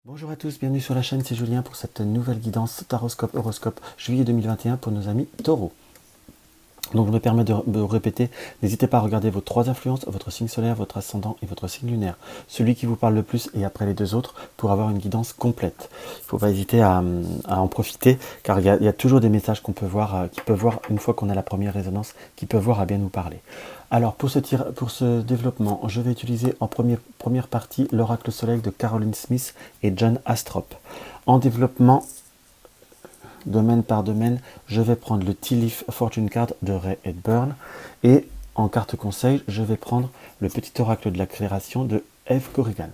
Bonjour à tous, bienvenue sur la chaîne, c'est Julien pour cette nouvelle guidance Taroscope Horoscope juillet 2021 pour nos amis taureaux. Donc je me permets de vous répéter, n'hésitez pas à regarder vos trois influences, votre signe solaire, votre ascendant et votre signe lunaire. Celui qui vous parle le plus et après les deux autres pour avoir une guidance complète. Il ne faut pas hésiter à en profiter car il y a toujours des messages qu'on peut voir, qui peuvent voir une fois qu'on a la première résonance, qui peuvent voir à bien nous parler. Alors pour ce développement, je vais utiliser en première partie l'oracle soleil de Caroline Smith et John Astrop. En développement, domaine par domaine, je vais prendre le Tea Leaf Fortune Card de Ray Hepburn et en carte conseil, je vais prendre le petit oracle de la création de Eve Corrigan.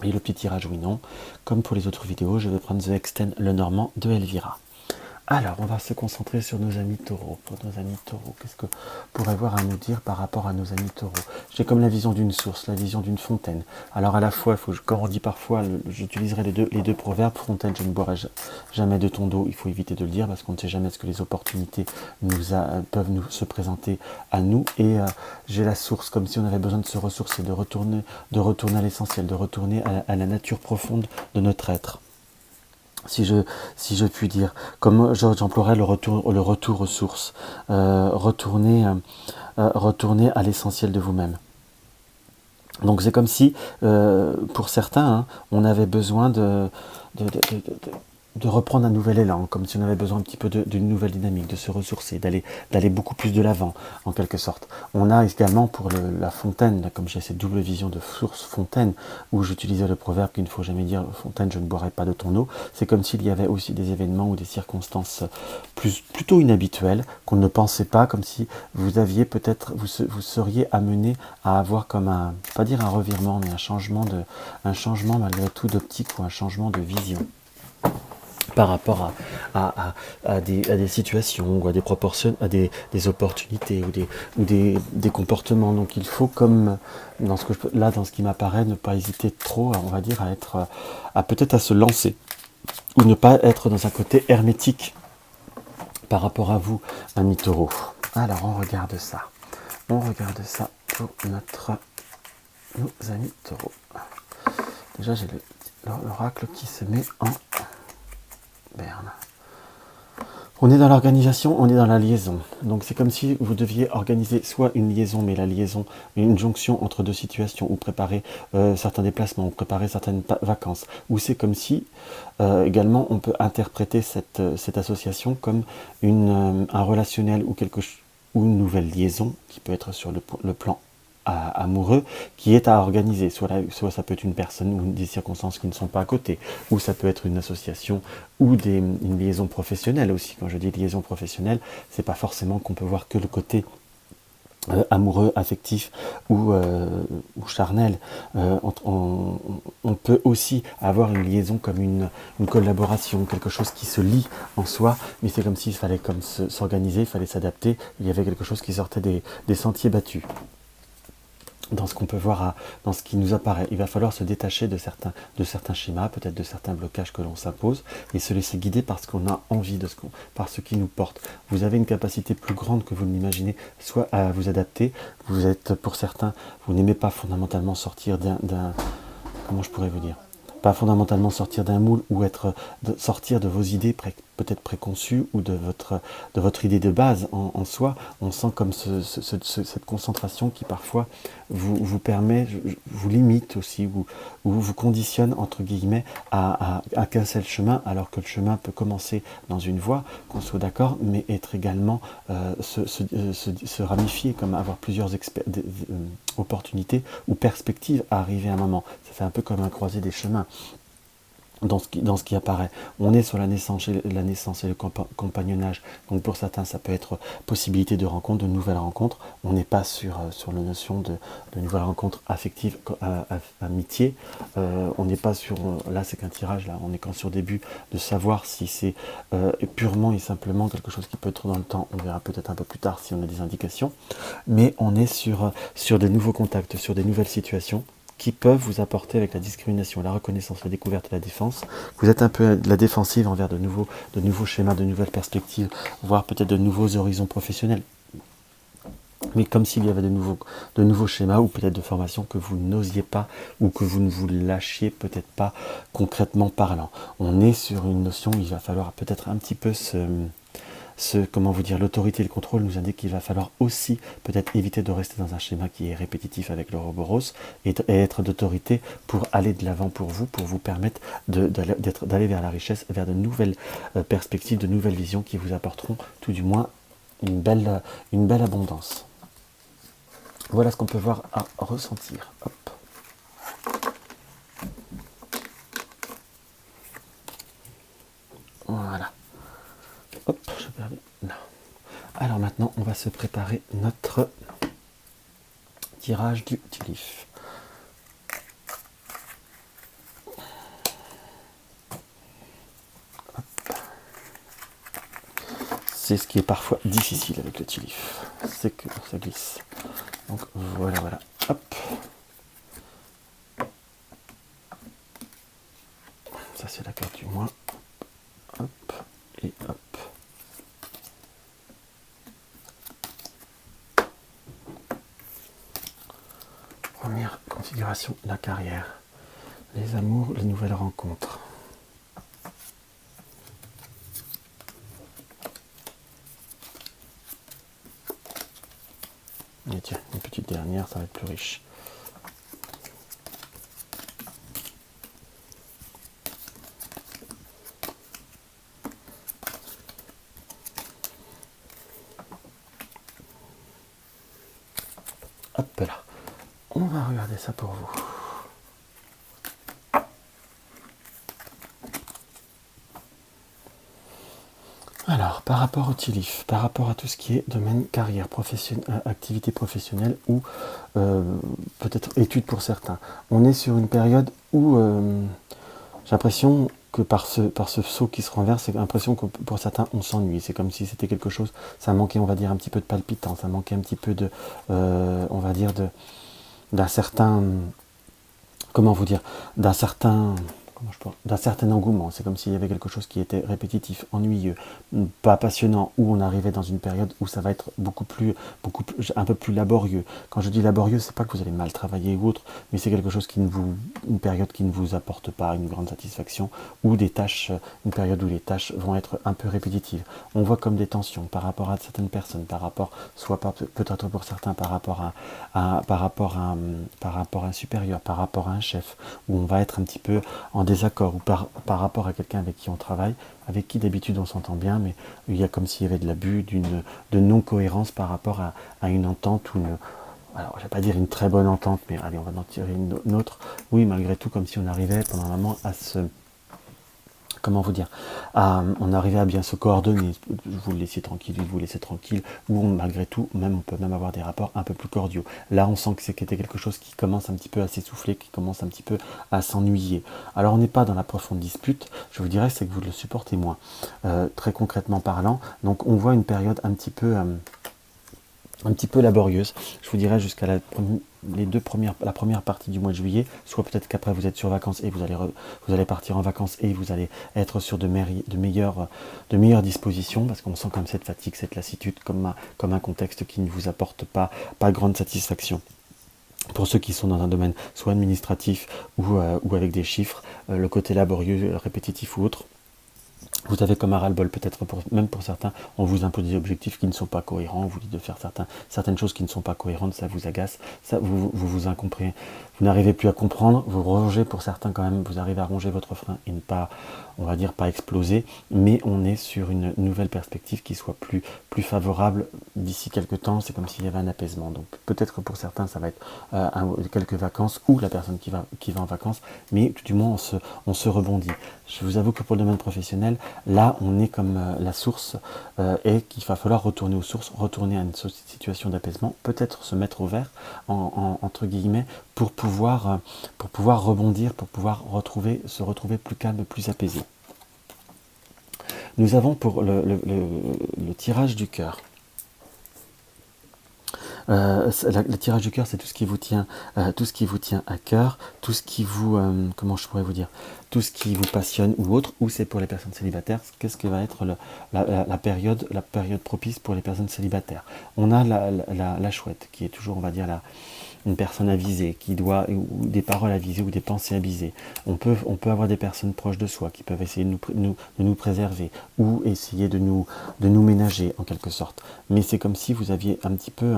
Et le petit tirage oui non, comme pour les autres vidéos, je vais prendre The Extend le Normand de Elvira. Alors, on va se concentrer sur nos amis taureaux. Pour nos amis taureaux, qu'est-ce que pourrait voir à nous dire par rapport à nos amis taureaux? J'ai comme la vision d'une source, la vision d'une fontaine. Alors à la fois, comme on dit parfois, j'utiliserai les deux proverbes. Fontaine, je ne boirai jamais de ton eau. Il faut éviter de le dire parce qu'on ne sait jamais ce que les opportunités peuvent nous se présenter à nous. Et j'ai la source, comme si on avait besoin de se ressourcer, de retourner à l'essentiel, de retourner à la nature profonde de notre être. Si je puis dire, comme j'emploierais le retour aux sources, retourner à l'essentiel de vous-même. Donc c'est comme si, pour certains, on avait besoin de reprendre un nouvel élan, comme si on avait besoin un petit peu d'une nouvelle dynamique, de se ressourcer, d'aller beaucoup plus de l'avant, en quelque sorte. On a également pour la fontaine, comme j'ai cette double vision de source fontaine, où j'utilisais le proverbe qu'il ne faut jamais dire « fontaine, je ne boirai pas de ton eau », c'est comme s'il y avait aussi des événements ou des circonstances plutôt inhabituelles, qu'on ne pensait pas, comme si vous aviez peut-être, vous seriez amené à avoir comme pas dire un revirement, mais un changement malgré tout d'optique ou un changement de vision par rapport à des situations ou à des proportions, à des opportunités ou des comportements. Donc il faut, comme dans ce qui m'apparaît, ne pas hésiter trop, on va dire, peut-être à se lancer ou ne pas être dans un côté hermétique par rapport à vous, amis taureaux. Alors on regarde ça. On regarde ça pour nos amis taureaux. Déjà j'ai l'oracle qui se met en Berne. On est dans l'organisation, on est dans la liaison. Donc c'est comme si vous deviez organiser soit une liaison, mais la liaison, une jonction entre deux situations, ou préparer certains déplacements, ou préparer certaines vacances. Ou c'est comme si, également, on peut interpréter cette association comme un relationnel ou une nouvelle liaison, qui peut être sur le plan amoureux, qui est à organiser. Soit ça peut être une personne ou des circonstances qui ne sont pas à côté, ou ça peut être une association ou une liaison professionnelle aussi. Quand je dis liaison professionnelle, c'est pas forcément qu'on peut voir que le côté amoureux, affectif ou charnel. On peut aussi avoir une liaison comme une collaboration, quelque chose qui se lie en soi, mais c'est comme s'il fallait s'organiser, il fallait s'adapter, il y avait quelque chose qui sortait des sentiers battus. Dans ce qu'on peut voir, dans ce qui nous apparaît, il va falloir se détacher de certains schémas, peut-être de certains blocages que l'on s'impose, et se laisser guider par ce qu'on a envie, par ce qui nous porte. Vous avez une capacité plus grande que vous ne l'imaginez, soit à vous adapter. Vous êtes, pour certains, vous n'aimez pas fondamentalement sortir comment je pourrais vous dire, pas fondamentalement sortir d'un moule ou sortir de vos idées peut-être préconçues ou de votre idée de base en soi. On sent comme cette concentration qui parfois vous permet, vous limite aussi, ou vous conditionne entre guillemets à qu'un seul chemin, alors que le chemin peut commencer dans une voie, qu'on soit d'accord, mais être également se ramifier, comme avoir plusieurs opportunités ou perspectives à arriver à un moment. Ça fait un peu comme un croisé des chemins. Dans ce qui apparaît, on est sur la naissance et le compagnonnage. Donc pour certains, ça peut être possibilité de rencontre, de nouvelles rencontres. On n'est pas sur la notion de nouvelles rencontres affectives, amitié. On n'est pas sur, là c'est qu'un tirage, là on est qu'en sur début de savoir si c'est purement et simplement quelque chose qui peut être dans le temps. On verra peut-être un peu plus tard si on a des indications. Mais on est sur des nouveaux contacts, sur des nouvelles situations qui peuvent vous apporter, avec la discrimination, la reconnaissance, la découverte et la défense. Vous êtes un peu de la défensive envers de nouveaux schémas, de nouvelles perspectives, voire peut-être de nouveaux horizons professionnels. mais comme s'il y avait de nouveaux schémas ou peut-être de formations que vous n'osiez pas ou que vous ne vous lâchiez peut-être pas concrètement parlant. On est sur une notion où il va falloir peut-être un petit peu comment vous dire, l'autorité et le contrôle nous indique qu'il va falloir aussi peut-être éviter de rester dans un schéma qui est répétitif avec l'Ouroboros et être d'autorité pour aller de l'avant pour vous permettre d'aller vers la richesse, vers de nouvelles perspectives, de nouvelles visions qui vous apporteront tout du moins une belle abondance. Voilà ce qu'on peut voir à ressentir. Hop. Voilà. Hop, je perds. Non. Alors maintenant, on va se préparer notre tirage du Tilif. C'est ce qui est parfois difficile avec le Tilif, c'est que ça glisse. Donc voilà. Hop. Ça c'est la carte du moins. Hop et hop. Première configuration, la carrière. Les amours, les nouvelles rencontres. Et tiens, une petite dernière, ça va être plus riche. Hop là. On va regarder ça pour vous. Alors, par rapport au Tilif, par rapport à tout ce qui est domaine carrière, activité professionnelle ou peut-être études pour certains, on est sur une période où j'ai l'impression que par ce saut qui se renverse, c'est l'impression que pour certains on s'ennuie. C'est comme si c'était quelque chose, ça manquait, on va dire, un petit peu de palpitant, ça manquait un petit peu de, on va dire, d'un certain, comment vous dire, d'un certain engouement. C'est comme s'il y avait quelque chose qui était répétitif, ennuyeux, pas passionnant, où on arrivait dans une période où ça va être un peu plus laborieux. Quand je dis laborieux, c'est pas que vous allez mal travailler ou autre, mais c'est quelque chose une période qui ne vous apporte pas une grande satisfaction, ou une période où les tâches vont être un peu répétitives. On voit comme des tensions par rapport à certaines personnes, peut-être pour certains par rapport à un supérieur, par rapport à un chef, où on va être un petit peu en désaccord, ou par rapport à quelqu'un avec qui on travaille, avec qui d'habitude on s'entend bien, mais il y a comme s'il y avait de l'abus, de non-cohérence par rapport à une entente, alors je ne vais pas dire une très bonne entente, mais allez, on va en tirer une autre. Oui, malgré tout, comme si on arrivait pendant un moment à comment vous dire, on arrivait à bien se coordonner, vous le laissiez tranquille, il vous laissez tranquille, ou malgré tout, on peut même avoir des rapports un peu plus cordiaux. Là, on sent que c'était quelque chose qui commence un petit peu à s'essouffler, qui commence un petit peu à s'ennuyer. Alors, on n'est pas dans la profonde dispute, je vous dirais, c'est que vous le supportez moins, très concrètement parlant. Donc, on voit une période un petit peu laborieuse, je vous dirais jusqu'à la première partie du mois de juillet, soit peut-être qu'après vous êtes sur vacances et vous allez partir en vacances et vous allez être sur de meilleures dispositions, parce qu'on sent comme cette fatigue, cette lassitude, comme un contexte qui ne vous apporte pas grande satisfaction. Pour ceux qui sont dans un domaine soit administratif ou avec des chiffres, le côté laborieux, répétitif ou autre, vous avez comme un ras-le-bol, peut-être même pour certains, on vous impose des objectifs qui ne sont pas cohérents, on vous dit de faire certaines choses qui ne sont pas cohérentes, ça vous agace, ça vous incomprenez, vous n'arrivez plus à comprendre, vous rongez pour certains quand même, vous arrivez à ronger votre frein et ne pas, on va dire, pas exploser, mais on est sur une nouvelle perspective qui soit plus favorable d'ici quelques temps, c'est comme s'il y avait un apaisement. Donc peut-être que pour certains ça va être quelques vacances ou la personne qui va en vacances, mais tout du moins on se rebondit. Je vous avoue que pour le domaine professionnel, là on est comme la source et qu'il va falloir retourner aux sources, retourner à une situation d'apaisement, peut-être se mettre au vert, entre guillemets, pour pouvoir rebondir, pour pouvoir se retrouver plus calme, plus apaisé. Nous avons pour le tirage du cœur Le tirage du cœur, c'est tout ce qui vous tient, tout ce qui vous tient à cœur, tout ce qui vous, comment je pourrais vous dire, tout ce qui vous passionne ou autre, ou c'est pour les personnes célibataires. Qu'est-ce que va être la période propice pour les personnes célibataires? On a la chouette, qui est toujours, on va dire, une personne à viser, ou des paroles à viser, ou des pensées à viser. On peut avoir des personnes proches de soi qui peuvent essayer de nous préserver, ou essayer de nous ménager en quelque sorte. Mais c'est comme si vous aviez un petit peu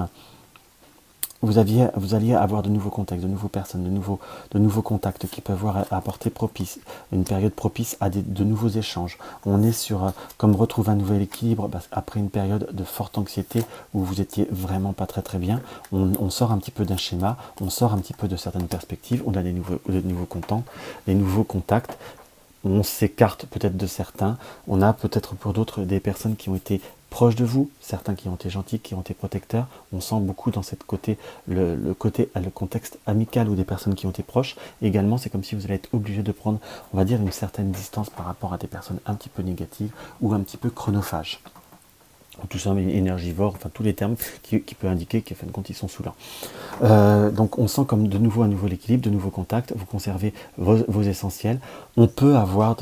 vous alliez avoir de nouveaux contextes, de nouvelles personnes, de nouveaux contacts qui peuvent apporter une période propice à de nouveaux échanges. On est sur, comme retrouver un nouvel équilibre après une période de forte anxiété où vous étiez vraiment pas très très bien. On sort un petit peu d'un schéma, on sort un petit peu de certaines perspectives, on a des nouveaux contacts. On s'écarte peut-être de certains, on a peut-être pour d'autres des personnes qui ont été proches de vous, certains qui ont été gentils, qui ont été protecteurs. On sent beaucoup dans cette côté, le contexte amical ou des personnes qui ont été proches. Également, c'est comme si vous allez être obligé de prendre, on va dire, une certaine distance par rapport à des personnes un petit peu négatives ou un petit peu chronophages. Tout ça, énergivore, enfin tous les termes qui peuvent indiquer qu'en fin de compte ils sont saoulants. Donc on sent comme de nouveau un nouvel équilibre, de nouveaux contacts, vous conservez vos essentiels. On peut avoir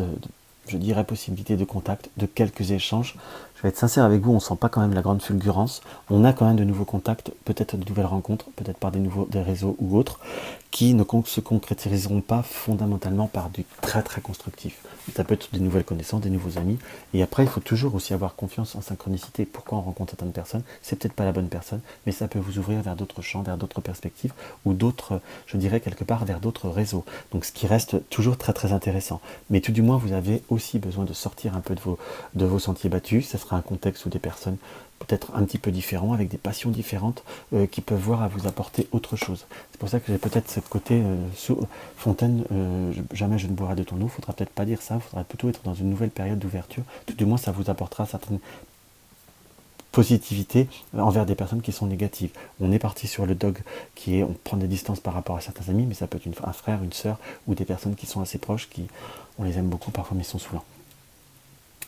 je dirais, possibilité de contact, de quelques échanges. Je vais être sincère avec vous, on ne sent pas quand même la grande fulgurance. On a quand même de nouveaux contacts, peut-être de nouvelles rencontres, peut-être par des réseaux ou autres, qui ne se concrétiseront pas fondamentalement par du très très constructif. Ça peut être des nouvelles connaissances, des nouveaux amis. Et après, il faut toujours aussi avoir confiance en synchronicité. Pourquoi on rencontre certaines personnes? C'est peut-être pas la bonne personne, mais ça peut vous ouvrir vers d'autres champs, vers d'autres perspectives, ou d'autres, je dirais quelque part, vers d'autres réseaux. Donc ce qui reste toujours très très intéressant. Mais tout du moins, vous avez aussi besoin de sortir un peu de vos sentiers battus. Ça sera un contexte où des personnes peut-être un petit peu différents, avec des passions différentes, qui peuvent voir à vous apporter autre chose. C'est pour ça que j'ai peut-être ce côté Fontaine, jamais je ne boirai de ton eau. Il ne faudra peut-être pas dire ça, il faudra plutôt être dans une nouvelle période d'ouverture. Tout du moins, ça vous apportera certaines positivité envers des personnes qui sont négatives. On est parti sur le dog qui est, on prend des distances par rapport à certains amis, mais ça peut être un frère, une sœur, ou des personnes qui sont assez proches, on les aime beaucoup parfois, mais ils sont saoulants.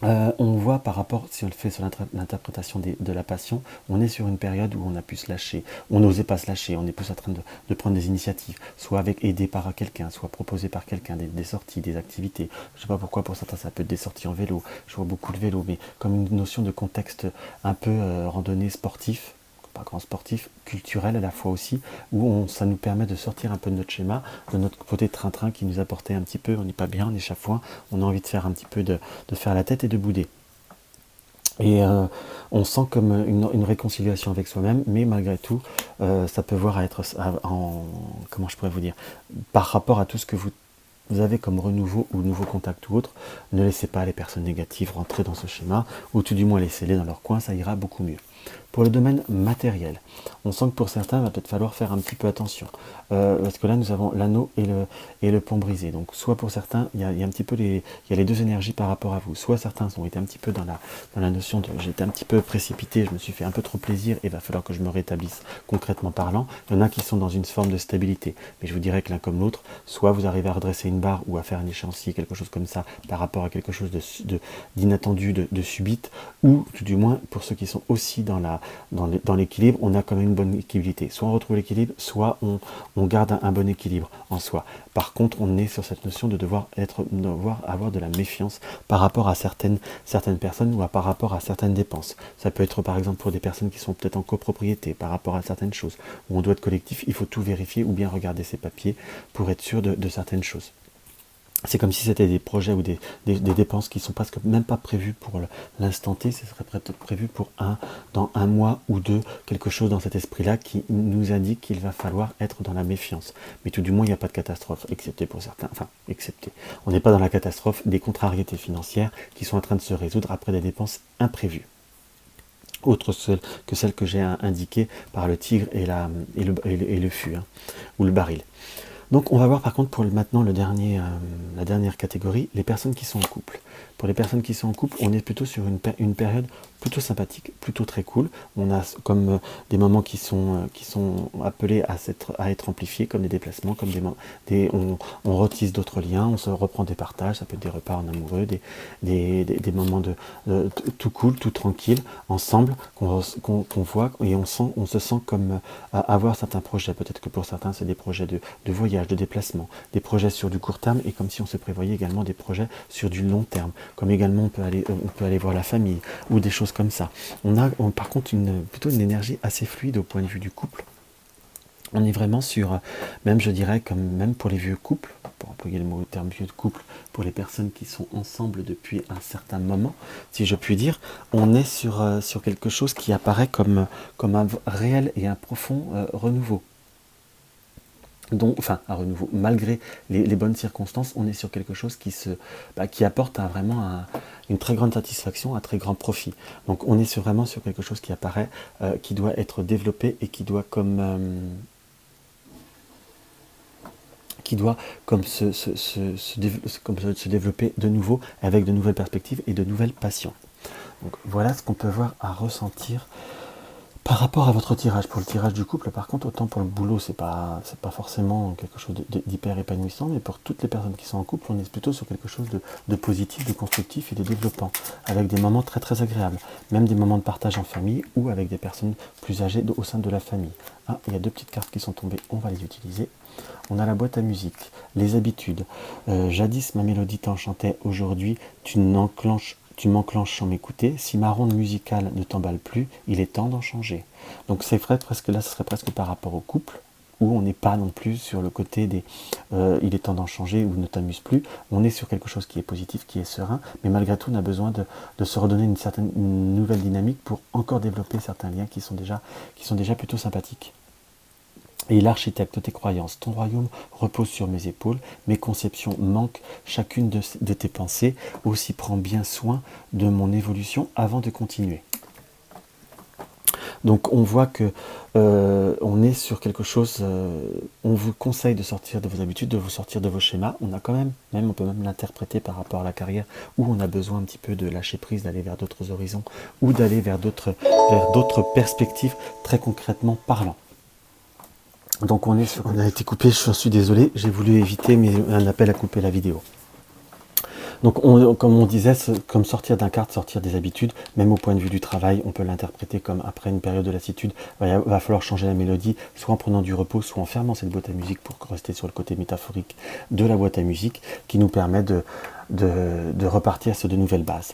On voit par rapport, si on le fait sur l'interprétation de la passion, on est sur une période où on a pu se lâcher, on n'osait pas se lâcher, on est plus en train de prendre des initiatives, soit aidé par quelqu'un, soit proposé par quelqu'un, des sorties, des activités. Je ne sais pas pourquoi pour certains ça peut être des sorties en vélo, je vois beaucoup de vélo, mais comme une notion de contexte un peu randonnée sportif, pas grand sportif, culturel à la fois aussi, où ça nous permet de sortir un peu de notre schéma, de notre côté train-train qui nous apportait un petit peu, on n'est pas bien, on est chafouin, on a envie de faire un petit peu de faire la tête et de bouder. Et on sent comme une réconciliation avec soi-même, mais malgré tout, ça peut voir à être comment je pourrais vous dire, par rapport à tout ce que vous avez comme renouveau ou nouveau contact ou autre, ne laissez pas les personnes négatives rentrer dans ce schéma, ou tout du moins laissez-les dans leur coin, ça ira beaucoup mieux. Pour le domaine matériel, on sent que pour certains, il va peut-être falloir faire un petit peu attention. Parce que là, nous avons l'anneau et le pont brisé. Donc, soit pour certains, il y a un petit peu il y a les deux énergies par rapport à vous. Soit certains ont été un petit peu dans la notion de j'étais un petit peu précipité, je me suis fait un peu trop plaisir, et il va falloir que je me rétablisse concrètement parlant. Il y en a qui sont dans une forme de stabilité. Mais je vous dirais que l'un comme l'autre, soit vous arrivez à redresser une barre ou à faire un échéancier, quelque chose comme ça, par rapport à quelque chose d'inattendu, de subite, ou tout du moins, pour ceux qui sont aussi dans l'équilibre, on a quand même une bonne équilibrité. Soit on retrouve l'équilibre, soit on garde un bon équilibre en soi. Par contre, on est sur cette notion de devoir avoir de la méfiance par rapport à certaines personnes ou par rapport à certaines dépenses. Ça peut être par exemple pour des personnes qui sont peut-être en copropriété par rapport à certaines choses, où on doit être collectif, il faut tout vérifier ou bien regarder ses papiers pour être sûr de certaines choses. C'est comme si c'était des projets ou des dépenses qui sont presque même pas prévues pour l'instant T, ce serait peut-être prévu dans un mois ou deux, quelque chose dans cet esprit-là qui nous indique qu'il va falloir être dans la méfiance. Mais tout du moins, il n'y a pas de catastrophe, excepté pour certains, enfin, excepté. On n'est pas dans la catastrophe des contrariétés financières qui sont en train de se résoudre après des dépenses imprévues. Autre que celle que j'ai indiquée par le tigre et le fût, ou le baril. Donc on va voir par contre pour maintenant la dernière catégorie, les personnes qui sont en couple. Pour les personnes qui sont en couple, on est plutôt sur une période plutôt sympathiques, plutôt très cool. On a comme des moments qui sont appelés à être amplifiés, comme des déplacements, comme on retisse d'autres liens, on se reprend des partages, ça peut être des repas en amoureux, des moments tout cool, tout tranquille, ensemble, qu'on voit et on se sent comme avoir certains projets. Peut-être que pour certains, c'est des projets de voyage, de déplacement, des projets sur du court terme, et comme si on se prévoyait également des projets sur du long terme, comme également on peut aller voir la famille, ou des choses comme ça. Par contre plutôt une énergie assez fluide au point de vue du couple. On est vraiment sur, même je dirais, comme même pour les vieux couples, pour employer le terme vieux couple, pour les personnes qui sont ensemble depuis un certain moment, si je puis dire, on est sur quelque chose qui apparaît comme un réel et un profond renouveau. Donc, enfin, un renouveau. Malgré les bonnes circonstances, on est sur quelque chose qui apporte vraiment une très grande satisfaction, un très grand profit. Donc on est vraiment sur quelque chose qui apparaît, qui doit être développé et qui doit comme se développer de nouveau avec de nouvelles perspectives et de nouvelles passions. Donc voilà ce qu'on peut voir à ressentir par rapport à votre tirage. Pour le tirage du couple, par contre, autant pour le boulot, c'est pas forcément quelque chose d'hyper épanouissant, mais pour toutes les personnes qui sont en couple, on est plutôt sur quelque chose de positif, de constructif et de développant, avec des moments très très agréables, même des moments de partage en famille ou avec des personnes plus âgées au sein de la famille. Ah, il y a 2 petites cartes qui sont tombées, on va les utiliser. On a la boîte à musique, les habitudes. Jadis, ma mélodie t'enchantait, aujourd'hui, tu m'enclenches sans m'écouter. Si ma ronde musicale ne t'emballe plus, il est temps d'en changer. Donc c'est vrai, ce serait presque par rapport au couple, où on n'est pas non plus sur le côté des il est temps d'en changer ou ne t'amuse plus. On est sur quelque chose qui est positif, qui est serein, mais malgré tout, on a besoin de se redonner une nouvelle dynamique pour encore développer certains liens qui sont déjà plutôt sympathiques. Et l'architecte de tes croyances, ton royaume repose sur mes épaules, mes conceptions manquent chacune de tes pensées, aussi prends bien soin de mon évolution avant de continuer. Donc on voit que on est sur quelque chose, on vous conseille de sortir de vos habitudes, de vous sortir de vos schémas. On a quand même on peut même l'interpréter par rapport à la carrière, où on a besoin un petit peu de lâcher prise, d'aller vers d'autres horizons, ou d'aller vers d'autres perspectives, très concrètement parlant. Donc on a été coupé, je suis désolé, j'ai voulu éviter un appel à couper la vidéo. Donc comme on disait, comme sortir d'un cadre, sortir des habitudes, même au point de vue du travail, on peut l'interpréter comme après une période de lassitude, va falloir changer la mélodie, soit en prenant du repos, soit en fermant cette boîte à musique pour rester sur le côté métaphorique de la boîte à musique, qui nous permet de repartir sur de nouvelles bases.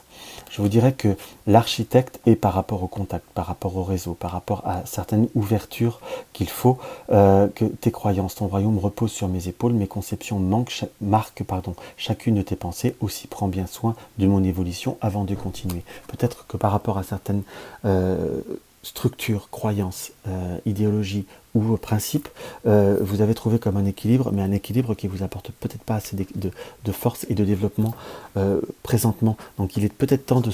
Je vous dirais que l'architecte est par rapport au contact, par rapport au réseau, par rapport à certaines ouvertures qu'il faut, que tes croyances, ton royaume repose sur mes épaules, mes conceptions marquent chacune de tes pensées, aussi prends bien soin de mon évolution avant de continuer. Peut-être que par rapport à certaines structures, croyances, idéologies ou principes, vous avez trouvé comme un équilibre, mais un équilibre qui vous apporte peut-être pas assez de force et de développement présentement. Donc il est peut-être temps de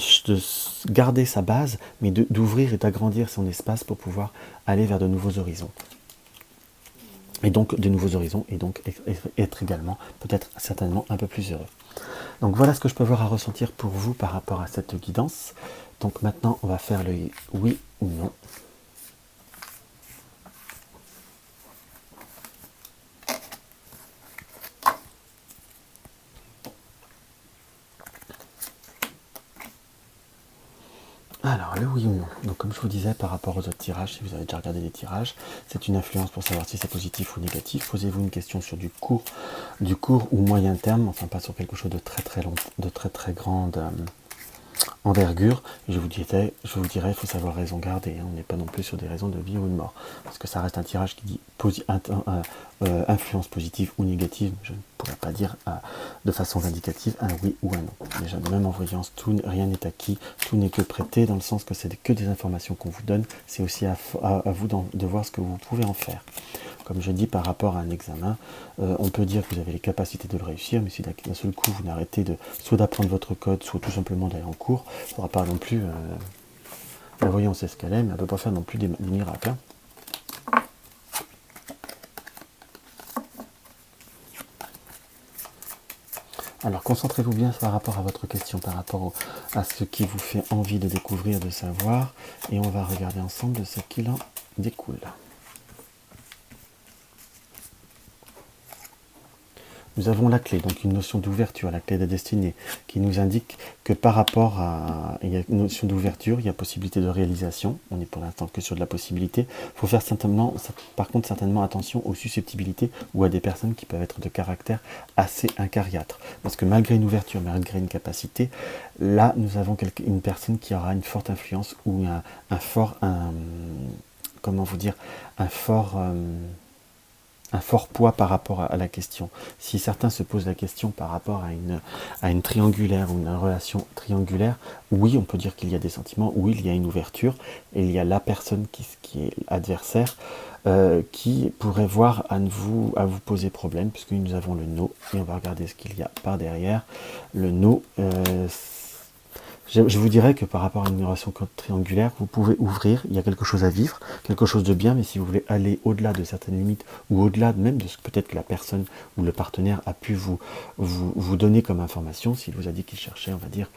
garder sa base, mais d'ouvrir et d'agrandir son espace pour pouvoir aller vers de nouveaux horizons. Et donc de nouveaux horizons, et donc être également, peut-être certainement un peu plus heureux. Donc voilà ce que je peux voir à ressentir pour vous par rapport à cette guidance. Donc maintenant on va faire le oui ou non. Alors, le oui ou non. Donc, comme je vous disais, par rapport aux autres tirages, si vous avez déjà regardé les tirages, c'est une influence pour savoir si c'est positif ou négatif. Posez-vous une question sur du court ou moyen terme, enfin pas sur quelque chose de très très long, de très très grande envergure. Je vous dirais, il faut savoir raison garder. On n'est pas non plus sur des raisons de vie ou de mort, parce que ça reste un tirage qui dit influence positive ou négative. Je ne pourrais pas dire de façon vindicative un oui ou un non. Déjà, même en voyance, rien n'est acquis, tout n'est que prêté, dans le sens que c'est que des informations qu'on vous donne. C'est aussi à vous de voir ce que vous pouvez en faire. Comme je dis, par rapport à un examen, on peut dire que vous avez les capacités de le réussir, mais si d'un seul coup vous n'arrêtez soit d'apprendre votre code, soit tout simplement d'aller en cours, il ne faudra pas non plus, la voyance c'est ce qu'elle est, mais elle ne peut pas faire non plus des miracles. Hein. Alors concentrez-vous bien par rapport à votre question, par rapport à ce qui vous fait envie de découvrir, de savoir, et on va regarder ensemble de ce qu'il en découle. Nous avons la clé, donc une notion d'ouverture, la clé de la destinée, qui nous indique que par rapport à une notion d'ouverture, il y a possibilité de réalisation. On n'est pour l'instant que sur de la possibilité. Il faut faire par contre certainement attention aux susceptibilités ou à des personnes qui peuvent être de caractère assez incariâtre. Parce que malgré une ouverture, malgré une capacité, là nous avons une personne qui aura une forte influence ou comment vous dire, un fort poids par rapport à la question. Si certains se posent la question par rapport à une triangulaire ou une relation triangulaire, oui, on peut dire qu'il y a des sentiments, oui, il y a une ouverture, et il y a la personne qui est adversaire, qui pourrait voir à vous poser problème, puisque nous avons le no, et on va regarder ce qu'il y a par derrière. Le no, je vous dirais que par rapport à une relation triangulaire, vous pouvez ouvrir, il y a quelque chose à vivre, quelque chose de bien, mais si vous voulez aller au-delà de certaines limites, ou au-delà même de ce que peut-être que la personne ou le partenaire a pu vous donner comme information, s'il vous a dit qu'il cherchait, on va dire,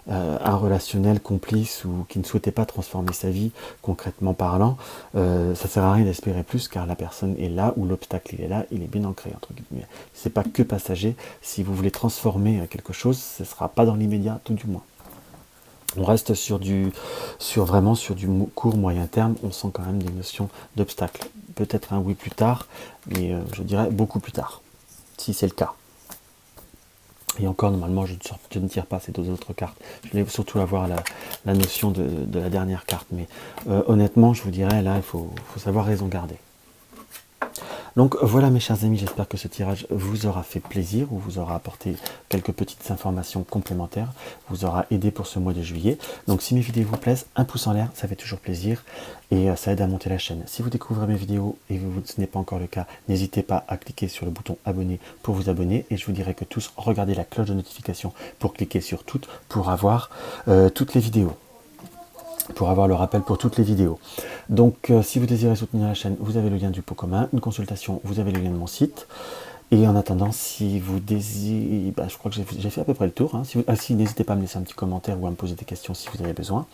un relationnel complice ou qui ne souhaitait pas transformer sa vie, concrètement parlant, ça ne sert à rien d'espérer plus, car la personne est là, ou l'obstacle il est là, il est bien ancré, entre guillemets. C'est pas que passager, si vous voulez transformer quelque chose, ce ne sera pas dans l'immédiat, tout du moins. On reste vraiment sur du court moyen terme, on sent quand même des notions d'obstacles. Peut-être un oui plus tard, mais je dirais beaucoup plus tard, si c'est le cas. Et encore, normalement, je ne tire pas ces deux autres cartes. Je voulais surtout avoir la notion de la dernière carte. Mais honnêtement, je vous dirais, là, il faut savoir raison garder. Donc voilà mes chers amis, j'espère que ce tirage vous aura fait plaisir ou vous aura apporté quelques petites informations complémentaires, vous aura aidé pour ce mois de juillet. Donc si mes vidéos vous plaisent, un pouce en l'air, ça fait toujours plaisir et ça aide à monter la chaîne. Si vous découvrez mes vidéos et ce n'est pas encore le cas, n'hésitez pas à cliquer sur le bouton abonner pour vous abonner et je vous dirai que tous regardez la cloche de notification pour cliquer sur toutes pour avoir toutes les vidéos. Pour avoir le rappel pour toutes les vidéos. Donc si vous désirez soutenir la chaîne, vous avez le lien du pot commun, une consultation, vous avez le lien de mon site. Et en attendant, si vous désirez, je crois que j'ai fait à peu près le tour. Hein. Si n'hésitez pas à me laisser un petit commentaire ou à me poser des questions si vous avez besoin.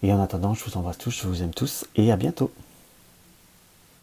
Et en attendant, je vous embrasse tous, je vous aime tous et à bientôt.